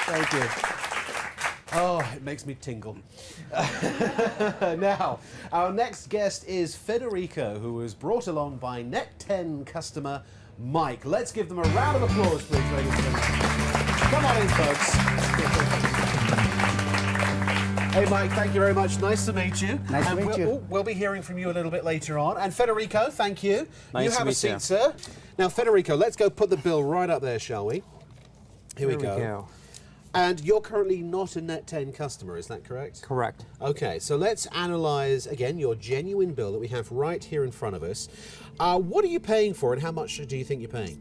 Thank you. Oh, it makes me tingle. Now, our next guest is Federico, who was brought along by Net10 customer Mike. Let's give them a round of applause, please, ladies and gentlemen. Come on in, folks. Hey, Mike, thank you very much. Nice to meet you. Nice to meet you. We'll be hearing from you a little bit later on. And Federico, thank you. Nice you to have a meet seat, you. sir. Now, Federico, let's go put the bill right up there, shall we? Here we go. And you're currently not a Net10 customer, is that correct? Correct. Okay, so let's analyze, again, your genuine bill that we have right here in front of us. What are you paying for, and how much do you think you're paying?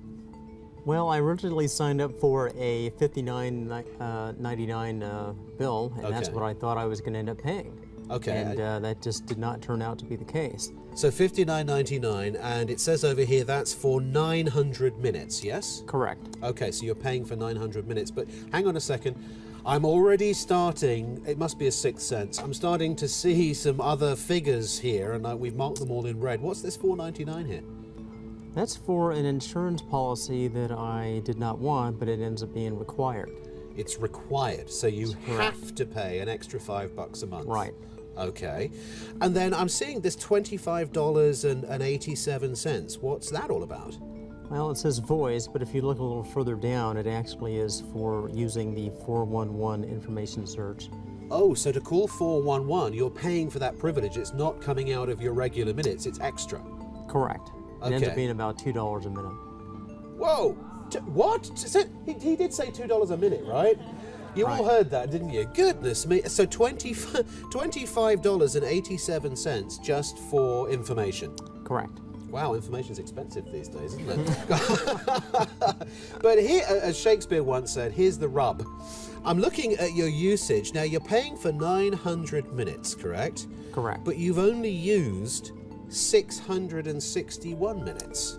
Well, I originally signed up for a $59.99 bill, and that's Okay. what I thought I was going to end up paying. Okay. And that just did not turn out to be the case. So $59.99, and it says over here that's for 900 minutes, yes? Correct. Okay, so you're paying for 900 minutes, but hang on a second. I'm already starting, it must be a sixth sense, I'm starting to see some other figures here, and we've marked them all in red. What's this $4.99 here? That's for an insurance policy that I did not want, but it ends up being required. It's required, so you have to pay an extra $5 a month. Right. Okay. And then I'm seeing this $25.87. What's that all about? Well, it says voice, but if you look a little further down, it actually is for using the 411 information search. Oh, so to call 411, you're paying for that privilege. It's not coming out of your regular minutes, it's extra. Correct. It ends Okay. up being about $2 a minute. Whoa! What? So he did say $2 a minute, right? You all heard that, didn't you? Goodness me. So $25.87 just for information. Correct. Wow, information's expensive these days, isn't it? But here, as Shakespeare once said, here's the rub. I'm looking at your usage. Now, you're paying for 900 minutes, correct? Correct. But you've only used 661 minutes.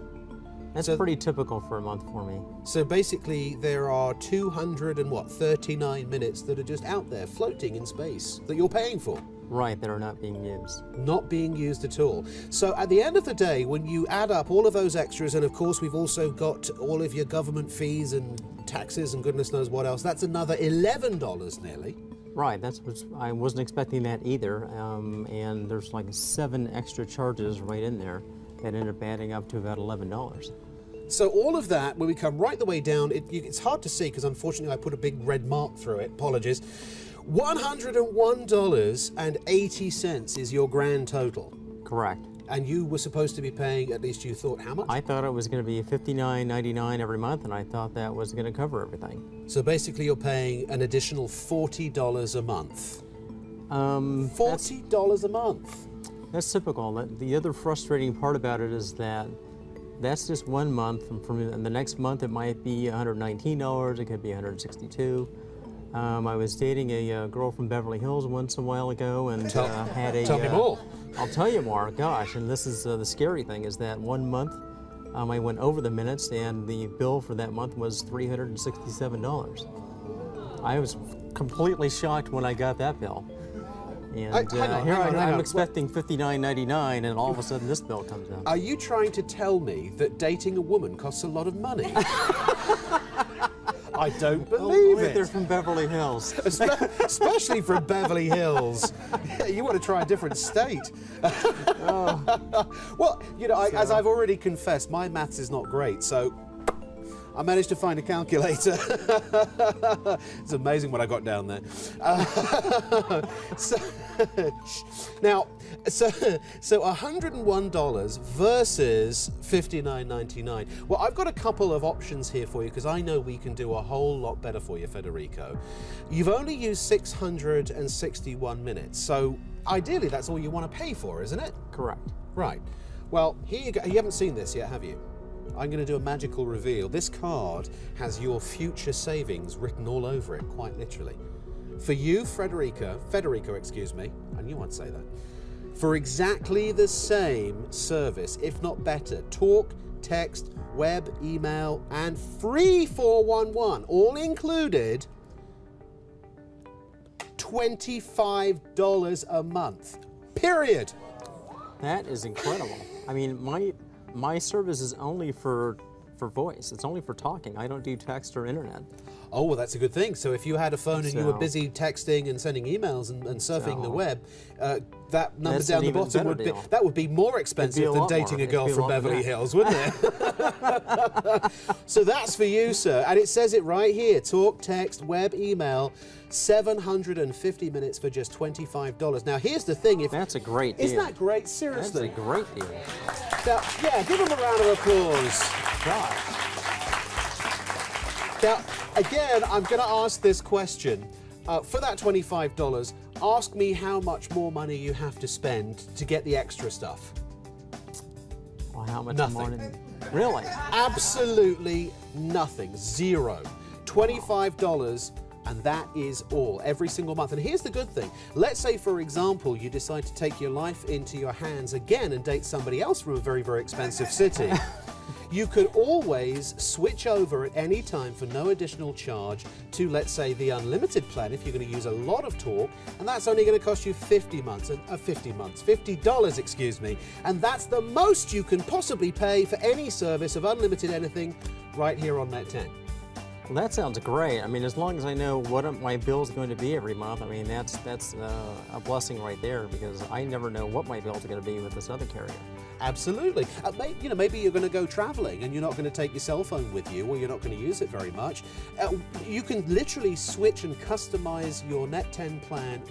That's pretty typical for a month for me. So basically, there are 239 minutes that are just out there floating in space that you're paying for. Right, that are not being used. Not being used at all. So at the end of the day, when you add up all of those extras, and of course we've also got all of your government fees and taxes and goodness knows what else, that's another $11 nearly. Right, that's what I wasn't expecting that either. And there's like 7 extra charges right in there that end up adding up to about $11. So all of that, when we come right the way down, it's hard to see because unfortunately I put a big red mark through it, apologies. $101.80 is your grand total. Correct. And you were supposed to be paying, at least you thought, how much? I thought it was going to be $59.99 every month, and I thought that was going to cover everything. So basically you're paying an additional $40 a month. $40 a month. That's typical. The other frustrating part about it is that that's just 1 month, and from the next month it might be $119, it could be $162. I was dating a girl from Beverly Hills once a while ago, and had a... Tell me more. I'll tell you more. Gosh, and this is the scary thing is that 1 month I went over the minutes, and the bill for that month was $367. I was completely shocked when I got that bill. And here I'm expecting $59.99, and all of a sudden this bill comes out. Are you trying to tell me that dating a woman costs a lot of money? I don't believe it. They're from Beverly Hills. Especially from Beverly Hills. You want to try a different state. Well, you know, as I've already confessed, my maths is not great, so I managed to find a calculator. It's amazing what I got down there. Now, $101 versus $59.99. Well, I've got a couple of options here for you because I know we can do a whole lot better for you, Federico. You've only used 661 minutes, so ideally that's all you want to pay for, isn't it? Correct. Right. Well, here you go. You haven't seen this yet, have you? I'm going to do a magical reveal. This card has your future savings written all over it, quite literally. For you, Federico, excuse me, I knew I'd say that. For exactly the same service, if not better, talk, text, web, email, and free 411, all included, $25 a month, period. That is incredible. I mean, my service is only for for voice. It's only for talking. I don't do text or internet. Oh, well, that's a good thing. So if you had a phone and you were So- busy texting and sending emails and surfing the So- web, that number That's down an the even bottom better deal. would be more expensive than lot dating more. a girl It'd be a from lot more Beverly than Hills, wouldn't it? So that's for you, sir. And it says it right here: talk, text, web, email, 750 minutes for just $25. Now, here's the thing: That's a great deal. isn't that great? That's Seriously. a great deal. Now, yeah, give them a round of applause. Gosh. Now, again, I'm going to ask this question. For that $25, ask me how much more money you have to spend to get the extra stuff. Well, how much Nothing. more? Really? Absolutely nothing. Zero. $25, and that is all, every single month. And here's the good thing. Let's say, for example, you decide to take your life into your hands again and date somebody else from a very, very expensive city. You could always switch over at any time for no additional charge to, let's say, the unlimited plan if you're going to use a lot of talk, and that's only going to cost you $50, excuse me, and that's the most you can possibly pay for any service of unlimited anything right here on Net10. Well, that sounds great. I mean, as long as I know what my bill's going to be every month, I mean, that's a blessing right there, because I never know what my bills are going to be with this other carrier. Absolutely. Maybe you're going to go traveling and you're not going to take your cell phone with you, or you're not going to use it very much. You can literally switch and customize your Net10 plan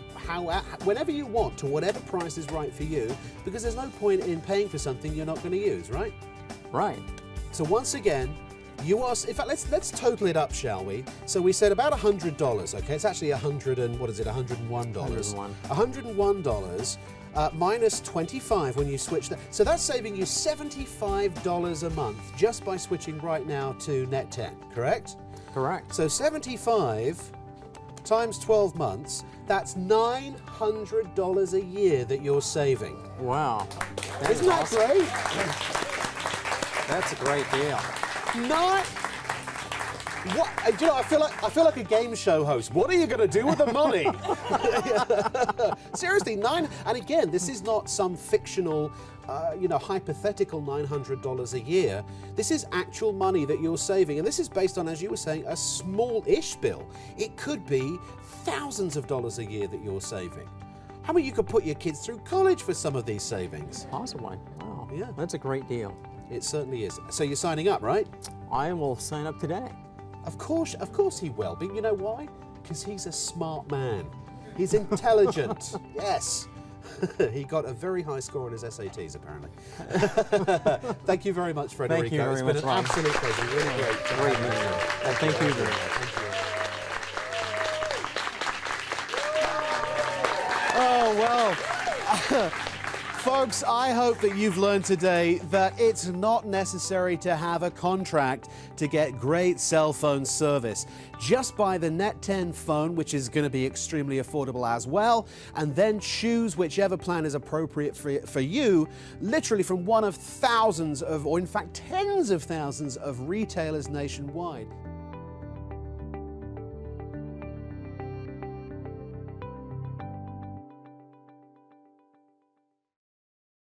whenever you want to whatever price is right for you, because there's no point in paying for something you're not going to use, right? Right. So once again, you are, in fact, let's total it up, shall we? So we said about $100, okay? It's actually $101. $101 minus 25 when you switch that. So that's saving you $75 a month just by switching right now to Net10, correct? Correct. So 75 times 12 months, that's $900 a year that you're saving. Wow. Isn't that awesome. great? That's a great deal. Not. What? Do you know, I feel like a game show host. What are you going to do with the money? Seriously, and again, this is not some fictional, hypothetical $900 a year. This is actual money that you're saving, and this is based on, as you were saying, a small-ish bill. It could be thousands of dollars a year that you're saving. How many you could put your kids through college for some of these savings? Possibly. Wow. Yeah. That's a great deal. It certainly is. So you're signing up, right? I will sign up today. Of course he will. But you know why? Because he's a smart man. He's intelligent. Yes. He got a very high score on his SATs, apparently. Thank you very much, Federico. Thank you very it's much, been an Ron. absolute pleasure. Really great. Great meeting you. And thank you very much. Thank you. Oh, well, folks, I hope that you've learned today that it's not necessary to have a contract to get great cell phone service. Just buy the Net10 phone, which is going to be extremely affordable as well, and then choose whichever plan is appropriate for you, literally from one of thousands of, or in fact tens of thousands of retailers nationwide.